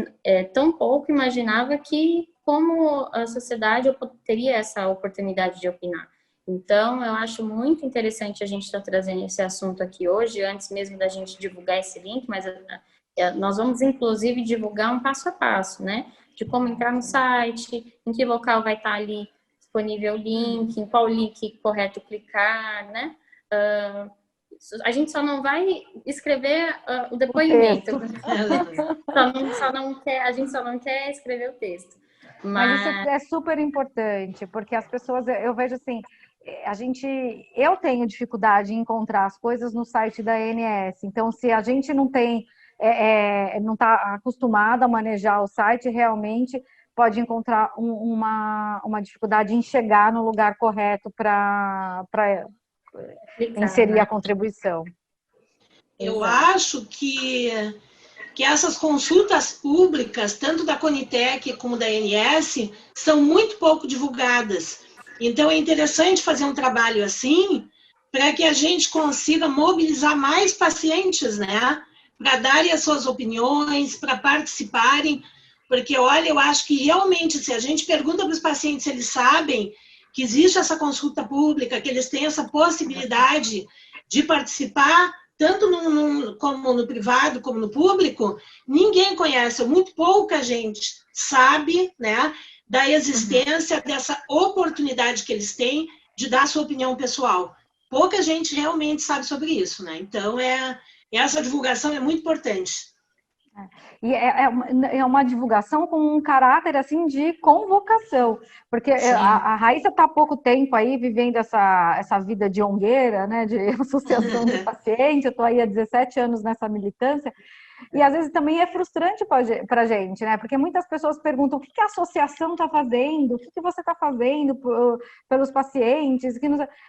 Speaker 1: tão pouco imaginava que, como a sociedade, eu teria essa oportunidade de opinar. Então, eu acho muito interessante a gente estar trazendo esse assunto aqui hoje, antes mesmo da gente divulgar esse link, mas nós vamos, inclusive, divulgar um passo a passo, né? De como entrar no site, em que local vai estar ali disponível o link, em qual link correto clicar, né? A gente só não vai escrever o depoimento. A gente só não quer escrever o texto.
Speaker 2: Mas isso é super importante, porque as pessoas, eu vejo assim, eu tenho dificuldade em encontrar as coisas no site da ANS. Então, se a gente não tem, não está acostumado a manejar o site, realmente pode encontrar uma dificuldade em chegar no lugar correto para inserir a contribuição.
Speaker 3: Eu acho que essas consultas públicas, tanto da Conitec como da ANS, são muito pouco divulgadas. Então, é interessante fazer um trabalho assim, para que a gente consiga mobilizar mais pacientes, né? Para darem as suas opiniões, para participarem, porque, olha, eu acho que realmente, se a gente pergunta para os pacientes se eles sabem que existe essa consulta pública, que eles têm essa possibilidade de participar, tanto como no privado, como no público, ninguém conhece, muito pouca gente sabe, né, da existência dessa oportunidade que eles têm de dar sua opinião pessoal. Pouca gente realmente sabe sobre isso, né? Então, essa divulgação é muito importante.
Speaker 2: E é uma divulgação com um caráter, assim, de convocação, porque a Raíssa está há pouco tempo aí vivendo essa vida de ongueira, né, de associação de paciente, eu estou aí há 17 anos nessa militância, e às vezes também é frustrante para a gente, né? Porque muitas pessoas perguntam o que a associação está fazendo, o que você está fazendo pelos pacientes,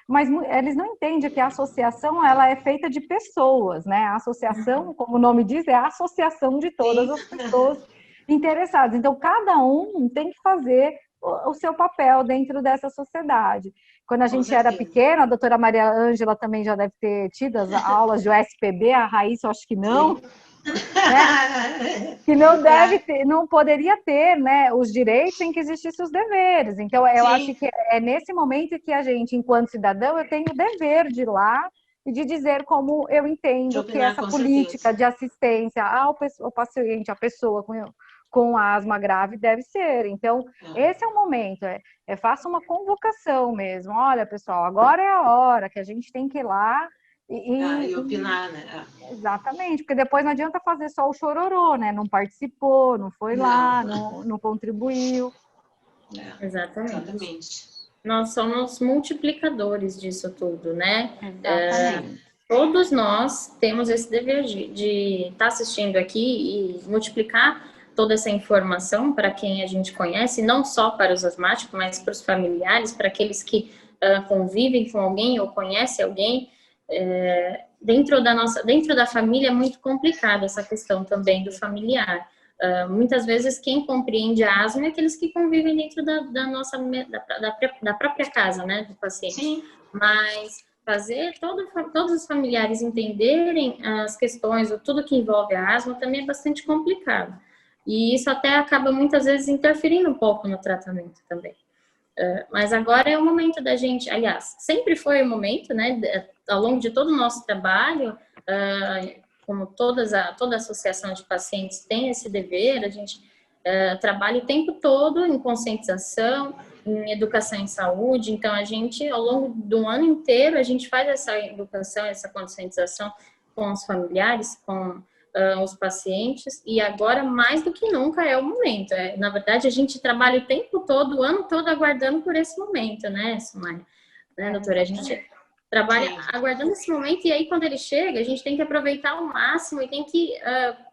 Speaker 2: mas eles não entendem que a associação ela é feita de pessoas, né? A associação, como o nome diz, é a associação de todas as pessoas interessadas. Então, cada um tem que fazer o seu papel dentro dessa sociedade. Quando a gente era pequena, a doutora Maria Ângela também já deve ter tido as aulas de USPB, a Raíssa eu acho que não. Né? Que não deve ter, não poderia ter, né, os direitos sem que existissem os deveres. Então, eu acho que é nesse momento que a gente, enquanto cidadão, eu tenho o dever de ir lá e de dizer como eu entendo que essa política de assistência ao paciente, à pessoa com asma grave deve ser. Então, esse é o momento, faça uma convocação mesmo. Olha, pessoal, agora é a hora que a gente tem que ir lá
Speaker 3: e opinar, né?
Speaker 2: Exatamente, porque depois não adianta fazer só o chororô, né? Não participou, não foi lá, não contribuiu.
Speaker 1: Exatamente. Nós somos multiplicadores disso tudo, né? Todos nós temos esse dever de estar assistindo aqui e multiplicar toda essa informação para quem a gente conhece, não só para os asmáticos, mas para os familiares, para aqueles que convivem com alguém ou conhecem alguém. Dentro da família é muito complicada essa questão também do familiar. Muitas vezes quem compreende a asma é aqueles que convivem dentro da própria casa, né, do paciente. Sim. Mas fazer todos os familiares entenderem as questões ou tudo que envolve a asma também é bastante complicado. E isso até acaba muitas vezes interferindo um pouco no tratamento também. Mas agora é o momento da gente, aliás, sempre foi o momento, né, ao longo de todo o nosso trabalho, como toda associação de pacientes tem esse dever, a gente trabalha o tempo todo em conscientização, em educação em saúde, então a gente, ao longo do ano inteiro, a gente faz essa educação, essa conscientização com os familiares, com os pacientes, e agora, mais do que nunca, é o momento. Na verdade, a gente trabalha o tempo todo, o ano todo, aguardando por esse momento, né, Sumaia? Né, doutora? A gente trabalha aguardando esse momento, e aí, quando ele chega, a gente tem que aproveitar ao máximo e tem que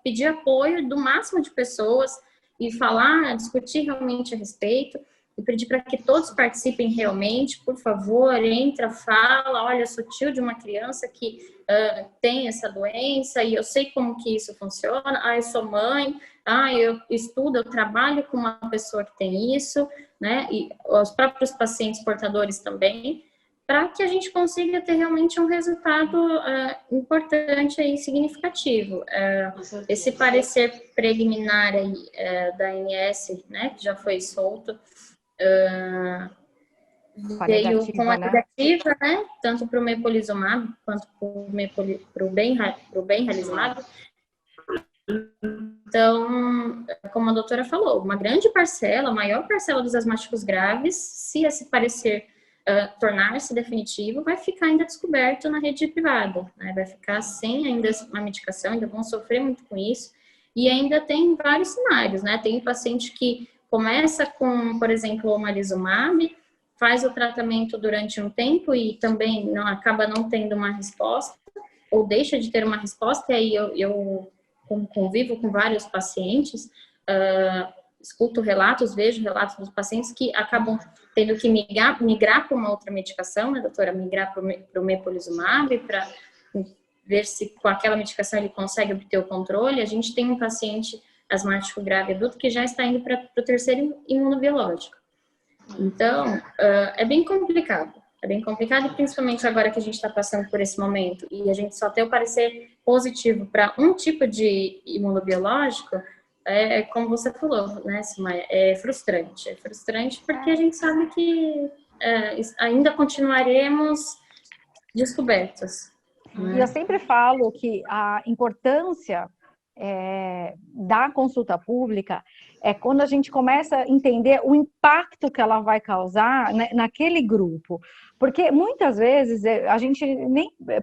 Speaker 1: pedir apoio do máximo de pessoas e falar, discutir realmente a respeito, e pedir para que todos participem realmente, por favor, entra, fala, olha, sou tio de uma criança que tem essa doença e eu sei como que isso funciona, eu sou mãe, eu estudo, eu trabalho com uma pessoa que tem isso, né, e os próprios pacientes portadores também, para que a gente consiga ter realmente um resultado importante e significativo. Esse parecer preliminar aí, da ANS, né, que já foi solto, veio com a negativa, né, tanto para o mepolizumab quanto para o benralizumab. Então, como a doutora falou, uma grande parcela, a maior parcela dos asmáticos graves, se esse parecer tornar-se definitivo, vai ficar ainda descoberto na rede privada, né? Vai ficar sem ainda uma medicação, ainda vão sofrer muito com isso, e ainda tem vários cenários, né? Tem paciente que começa com, por exemplo, o omalizumab, faz o tratamento durante um tempo e também acaba não tendo uma resposta, ou deixa de ter uma resposta, e aí eu convivo com vários pacientes, escuto relatos, vejo relatos dos pacientes que acabam tendo que migrar para uma outra medicação, né, doutora? Migrar para o mepolizumab, para ver se com aquela medicação ele consegue obter o controle. A gente tem um paciente asmático grave adulto que já está indo para o terceiro imunobiológico. Então, é bem complicado. É bem complicado, principalmente agora que a gente está passando por esse momento e a gente só tem o parecer positivo para um tipo de imunobiológico, como você falou, né, Sumaia, é frustrante. É frustrante porque a gente sabe que ainda continuaremos descobertos.
Speaker 2: E eu sempre falo que a importância da consulta pública é quando a gente começa a entender o impacto que ela vai causar, né, naquele grupo. Porque muitas vezes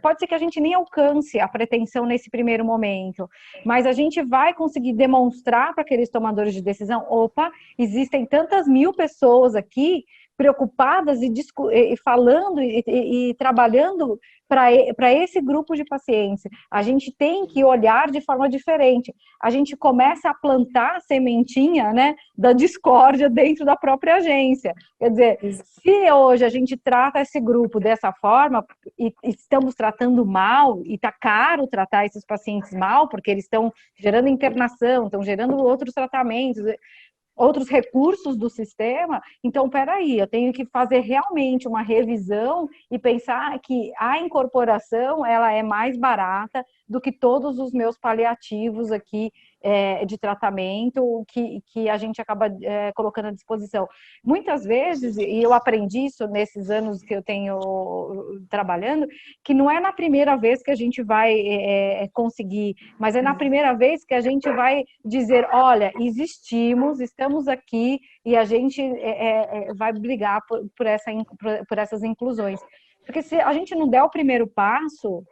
Speaker 2: pode ser que a gente nem alcance a pretensão nesse primeiro momento, mas a gente vai conseguir demonstrar para aqueles tomadores de decisão: opa, existem tantas mil pessoas aqui preocupadas e falando e trabalhando para esse grupo de pacientes. A gente tem que olhar de forma diferente. A gente começa a plantar a sementinha, né, da discórdia dentro da própria agência. Quer dizer, se hoje a gente trata esse grupo dessa forma e estamos tratando mal, e está caro tratar esses pacientes mal, porque eles estão gerando internação, estão gerando outros tratamentos, outros recursos do sistema, então, peraí, eu tenho que fazer realmente uma revisão e pensar que a incorporação, ela é mais barata do que todos os meus paliativos aqui de tratamento que a gente acaba colocando à disposição. Muitas vezes, e eu aprendi isso nesses anos que eu tenho trabalhando, que não é na primeira vez que a gente vai conseguir, mas é na primeira vez que a gente vai dizer: olha, existimos, estamos aqui e a gente vai brigar por essas inclusões. Porque se a gente não der o primeiro passo,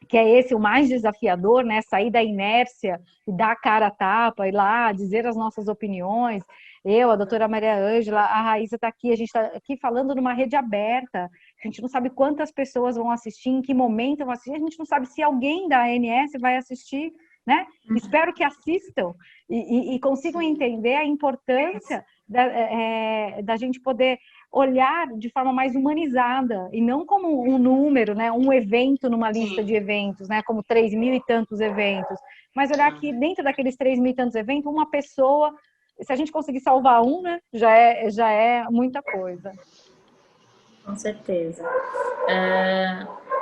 Speaker 2: que é esse o mais desafiador, né? Sair da inércia e dar a cara a tapa, ir lá dizer as nossas opiniões. Eu, a doutora Maria Ângela, a Raíssa está aqui, a gente está aqui falando numa rede aberta. A gente não sabe quantas pessoas vão assistir, em que momento vão assistir, a gente não sabe se alguém da ANS vai assistir, né? Espero que assistam e consigam entender a importância da gente poder olhar de forma mais humanizada e não como um número, né, um evento numa lista de eventos, né, como 3.000 e tantos eventos, mas olhar que dentro daqueles 3.000 e tantos eventos, uma pessoa, se a gente conseguir salvar um, né, já é muita coisa.
Speaker 1: Com certeza.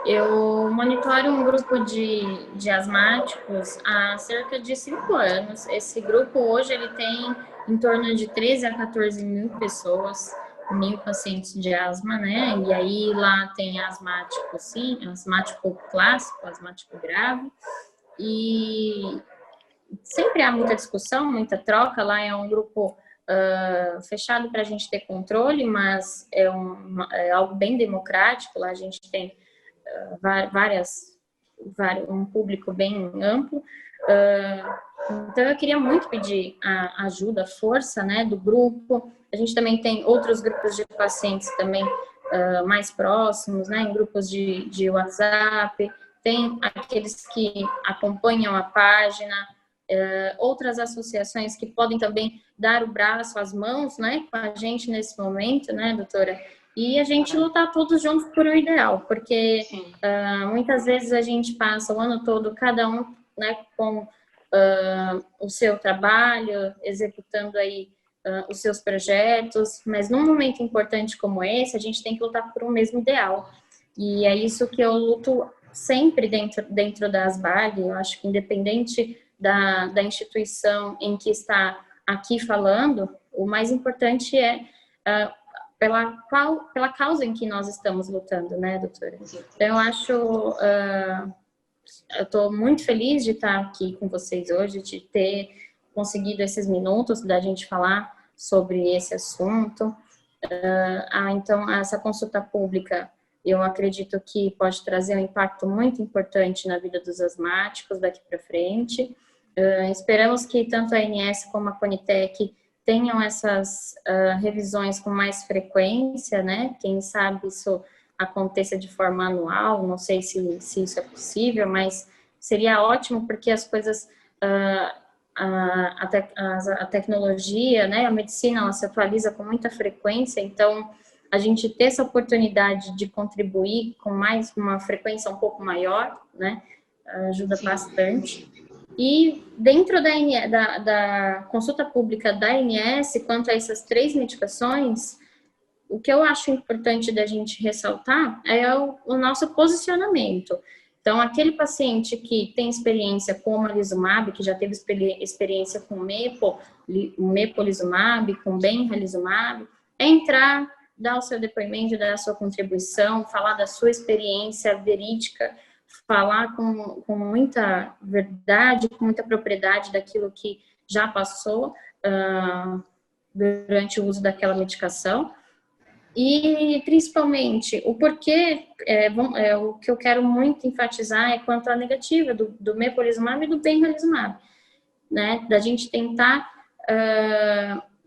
Speaker 1: Eu monitoro um grupo de asmáticos há cerca de 5 anos. Esse grupo hoje ele tem em torno de 13 a 14 mil pessoas, 1.000 pacientes de asma, né? E aí lá tem asmático, sim, asmático clássico, asmático grave. E sempre há muita discussão, muita troca. Lá é um grupo fechado para a gente ter controle, mas é algo bem democrático. Lá a gente tem um público bem amplo. Então eu queria muito pedir a ajuda, a força, né, do grupo. A gente também tem outros grupos de pacientes também mais próximos, né, em grupos de WhatsApp. Tem aqueles que acompanham a página, outras associações que podem também dar o braço, as mãos, né, com a gente nesse momento, né, doutora? E a gente lutar todos juntos por um ideal, porque muitas vezes a gente passa o ano todo, cada um, né, com o seu trabalho, executando aí os seus projetos, mas num momento importante como esse, a gente tem que lutar por um mesmo ideal. E é isso que eu luto sempre dentro da ASBAG. Eu acho que independente da instituição em que está aqui falando, o mais importante é pela causa em que nós estamos lutando, né, doutora? Então, eu acho, eu estou muito feliz de estar aqui com vocês hoje, de ter conseguido esses minutos da gente falar sobre esse assunto. Então, essa consulta pública, eu acredito que pode trazer um impacto muito importante na vida dos asmáticos daqui para frente. Esperamos que tanto a ANS como a Conitec tenham essas revisões com mais frequência, né? Quem sabe isso aconteça de forma anual, não sei se isso é possível, mas seria ótimo porque as coisas, a tecnologia, né? A medicina, ela se atualiza com muita frequência, então a gente ter essa oportunidade de contribuir com uma frequência um pouco maior, né? Ajuda bastante. E dentro da consulta pública da ANS, quanto a essas 3 medicações, o que eu acho importante da gente ressaltar é o nosso posicionamento. Então, aquele paciente que tem experiência com o omalizumab, que já teve experiência com o mepolizumab, com benralizumab, é entrar, dar o seu depoimento, dar a sua contribuição, falar da sua experiência verídica, falar com muita verdade, com muita propriedade daquilo que já passou durante o uso daquela medicação. E, principalmente, o porquê, o que eu quero muito enfatizar é quanto à negativa do mepolizumab e do benralizumab, né? Da gente tentar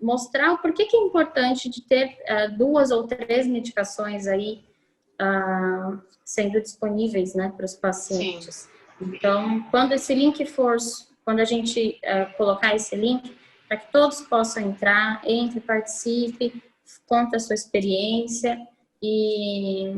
Speaker 1: mostrar o porquê que é importante de ter 2 ou 3 medicações aí sendo disponíveis, né, para os pacientes. Sim. Então, quando esse link for, quando a gente colocar esse link, para que todos possam entrar, entre, participe, conta a sua experiência. E,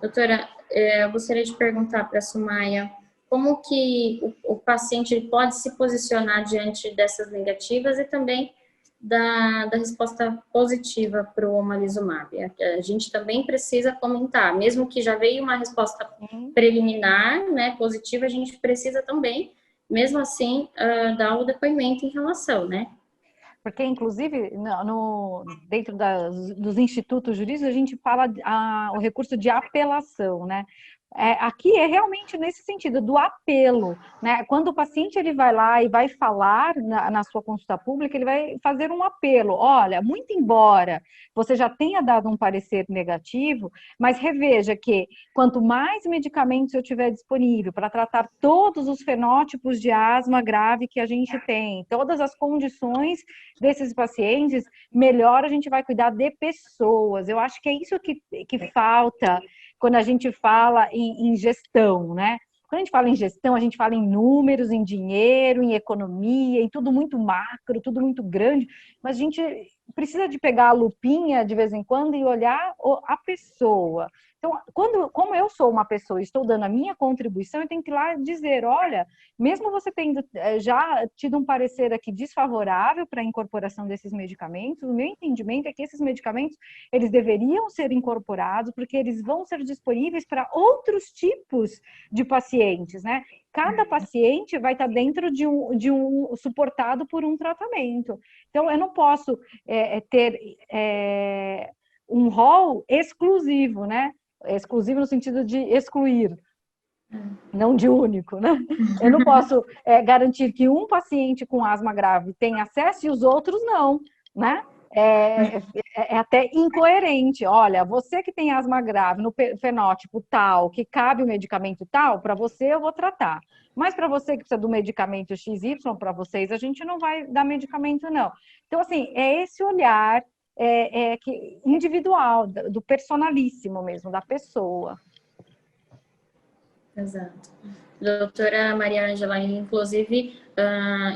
Speaker 1: doutora, eu gostaria de perguntar para a Sumaya, como que o paciente pode se posicionar diante dessas negativas e também da resposta positiva para o omalizumab. A gente também precisa comentar, mesmo que já veio uma resposta preliminar, né, positiva, a gente precisa também, mesmo assim, dar o depoimento em relação, né?
Speaker 2: Porque, inclusive, dentro dos institutos jurídicos, a gente fala o recurso de apelação, né? Aqui é realmente nesse sentido, do apelo, né? Quando o paciente ele vai lá e vai falar na sua consulta pública, ele vai fazer um apelo. Olha, muito embora você já tenha dado um parecer negativo, mas reveja que quanto mais medicamentos eu tiver disponível para tratar todos os fenótipos de asma grave que a gente tem, todas as condições desses pacientes, melhor a gente vai cuidar de pessoas. Eu acho que é isso que falta quando a gente fala em gestão, né? Quando a gente fala em gestão, a gente fala em números, em dinheiro, em economia, em tudo muito macro, tudo muito grande, mas a gente precisa de pegar a lupinha de vez em quando e olhar a pessoa. Então, como eu sou uma pessoa e estou dando a minha contribuição, eu tenho que ir lá dizer, olha, mesmo você tendo já tido um parecer aqui desfavorável para a incorporação desses medicamentos, o meu entendimento é que esses medicamentos, eles deveriam ser incorporados, porque eles vão ser disponíveis para outros tipos de pacientes, né? Cada paciente vai estar dentro de um suportado por um tratamento. Então, eu não posso ter um rol exclusivo, né? Exclusivo no sentido de excluir, não de único, né? Eu não posso garantir que um paciente com asma grave tenha acesso e os outros não, né? É até incoerente. Olha, você que tem asma grave no fenótipo tal, que cabe o medicamento tal, para você eu vou tratar. Mas para você que precisa do medicamento XY, para vocês, a gente não vai dar medicamento, não. Então, assim, é esse olhar individual, do personalíssimo mesmo, da pessoa.
Speaker 1: Exato. Doutora Maria Ângela, inclusive,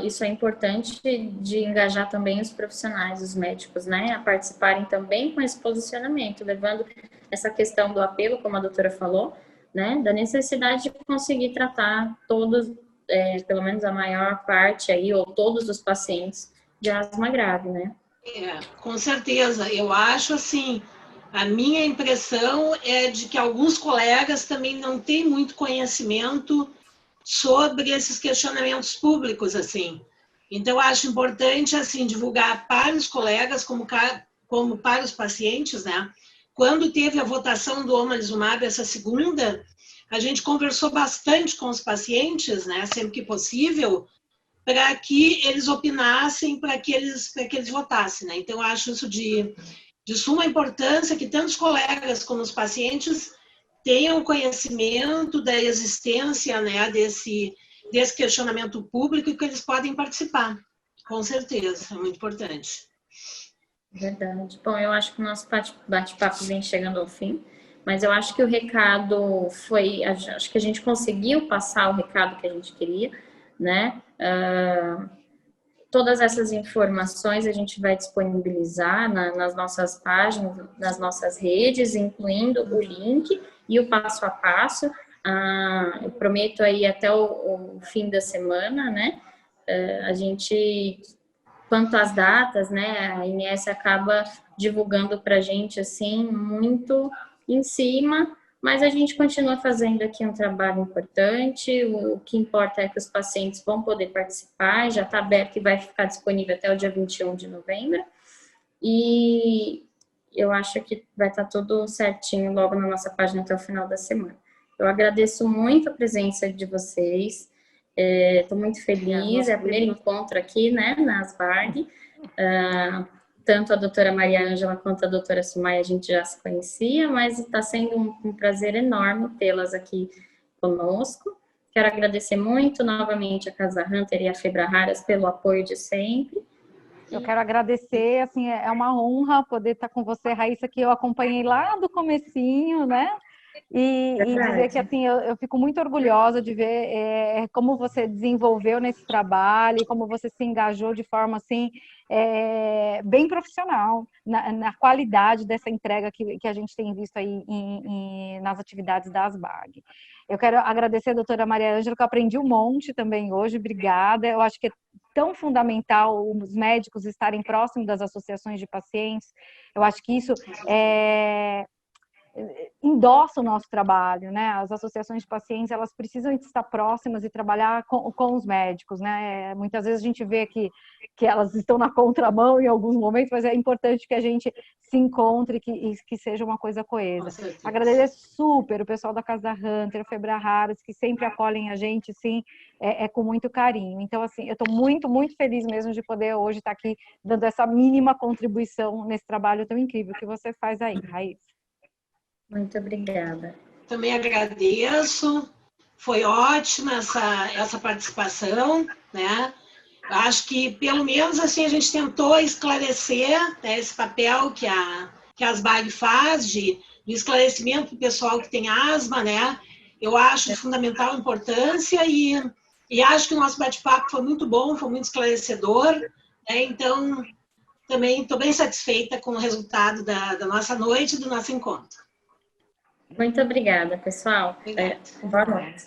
Speaker 1: isso é importante de engajar também os profissionais, os médicos, né, a participarem também com esse posicionamento, levando essa questão do apelo, como a doutora falou, né, da necessidade de conseguir tratar todos, pelo menos a maior parte aí, ou todos os pacientes de asma grave, né?
Speaker 3: Com certeza. Eu acho assim, a minha impressão é de que alguns colegas também não têm muito conhecimento sobre esses questionamentos públicos, assim. Então, eu acho importante, assim, divulgar para os colegas, como para os pacientes, né? Quando teve a votação do omalizumab, essa segunda, a gente conversou bastante com os pacientes, né? Sempre que possível, para que eles opinassem, para que eles votassem, né? Então, eu acho isso de suma importância que tanto os colegas como os pacientes tenham conhecimento da existência, né, desse questionamento público e que eles podem participar. Com certeza, é muito importante.
Speaker 1: Verdade. Bom, eu acho que o nosso bate-papo vem chegando ao fim, mas eu acho que o recado foi... Acho que a gente conseguiu passar o recado que a gente queria, né? Todas essas informações a gente vai disponibilizar nas nossas páginas, nas nossas redes, incluindo o link e o passo a passo. Eu prometo aí até o fim da semana, né? A gente, quanto às datas, né? A INS acaba divulgando para a gente, assim, muito em cima, mas a gente continua fazendo aqui um trabalho importante. O que importa é que os pacientes vão poder participar, já está aberto e vai ficar disponível até o dia 21 de novembro. E eu acho que vai estar tudo certinho logo na nossa página até o final da semana. Eu agradeço muito a presença de vocês. Estou muito feliz, é o primeiro encontro aqui, né, na ASBAG. Tanto a doutora Maria Ângela quanto a doutora Sumaia a gente já se conhecia, mas está sendo um prazer enorme tê-las aqui conosco. Quero agradecer muito novamente a Casa Hunter e a Febraharas pelo apoio de sempre.
Speaker 2: Eu quero agradecer, assim, é uma honra poder estar com você, Raíssa, que eu acompanhei lá do comecinho, né? E dizer que, assim, eu fico muito orgulhosa de ver como você desenvolveu nesse trabalho, como você se engajou de forma, assim, bem profissional, na qualidade dessa entrega que a gente tem visto aí nas atividades da ASBAG. Eu quero agradecer a doutora Maria Ângela, que eu aprendi um monte também hoje, obrigada. Eu acho que é tão fundamental os médicos estarem próximos das associações de pacientes. Eu acho que isso endossa o nosso trabalho, né? As associações de pacientes, elas precisam estar próximas e trabalhar com os médicos, né? Muitas vezes a gente vê que elas estão na contramão em alguns momentos, mas é importante que a gente se encontre e que seja uma coisa coesa. Agradeço super o pessoal da Casa Hunter, Febraharas, que sempre acolhem a gente, sim, com muito carinho. Então, assim, eu estou muito, muito feliz mesmo de poder hoje estar aqui dando essa mínima contribuição nesse trabalho tão incrível que você faz aí, Raíssa.
Speaker 1: Muito obrigada.
Speaker 3: Também agradeço, foi ótima essa participação, né? Acho que, pelo menos, assim, a gente tentou esclarecer, né, esse papel que a ASBAG faz de esclarecimento para o pessoal que tem asma, né? Eu acho de fundamental importância e acho que o nosso bate-papo foi muito bom, foi muito esclarecedor, né? Então, também estou bem satisfeita com o resultado da nossa noite e do nosso encontro.
Speaker 1: Muito obrigada, pessoal.
Speaker 3: Obrigada.
Speaker 1: Boa noite.